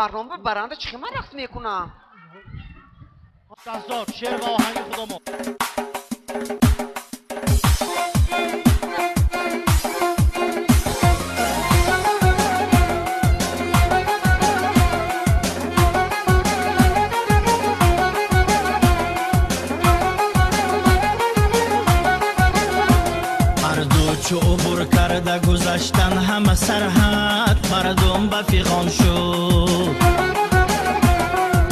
برنامه برنده چی من رقص میکنم دستار شعر و آهنگ خودمون چو عبور کرده گذشتن همه سرحد مردم به فیغان شد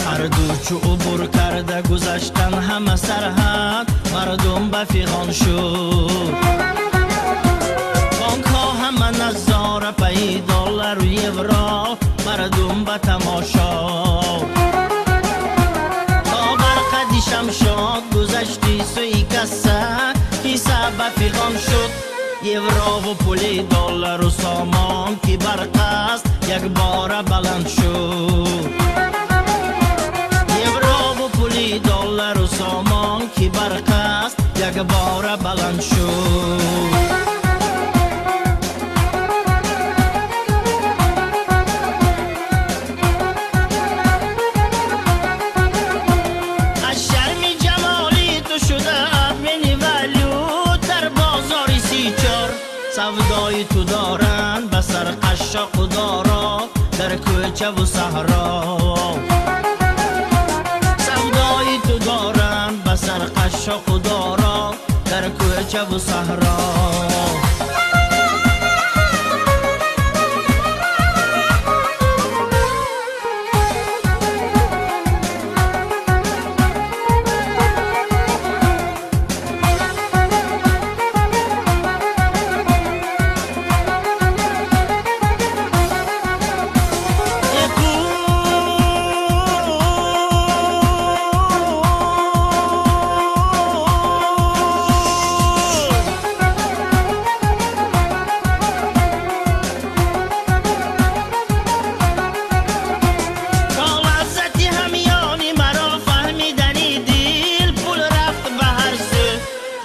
هر دو چو عبور کرده گذشتن همه سرحد مردم به فیغان شد بانک ها همه نظاره پی دلار و یورو مردم به تماشا تا برقدی شمشاد گذشتی سوی کسه کیسه به فیغان شد یورو و پولی دلار و سامان کی برق است یک بار بلند شد یورو و پولی دلار و سامان کی برق است یک بار بلند شد سودای تو دارن به سر قشاق و دارا در کوچه و صحرا سودای تو دارن به سر قشاق و دارا در کوچه و صحرا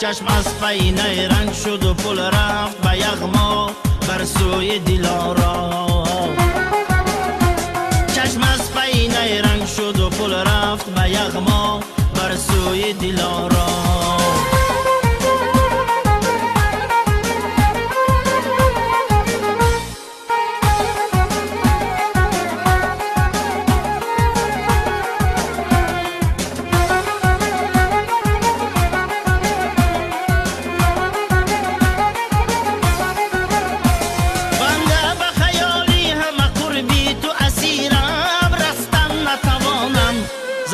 چشم از پی نیرنگ شد و پل رفت به یغما بر سوی دلارا چشم از پی نیرنگ شد و پل رفت به یغما بر سوی دلارا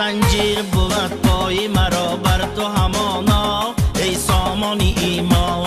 زنجیر بود پای مرا بر تو همانا ای سامان ایمان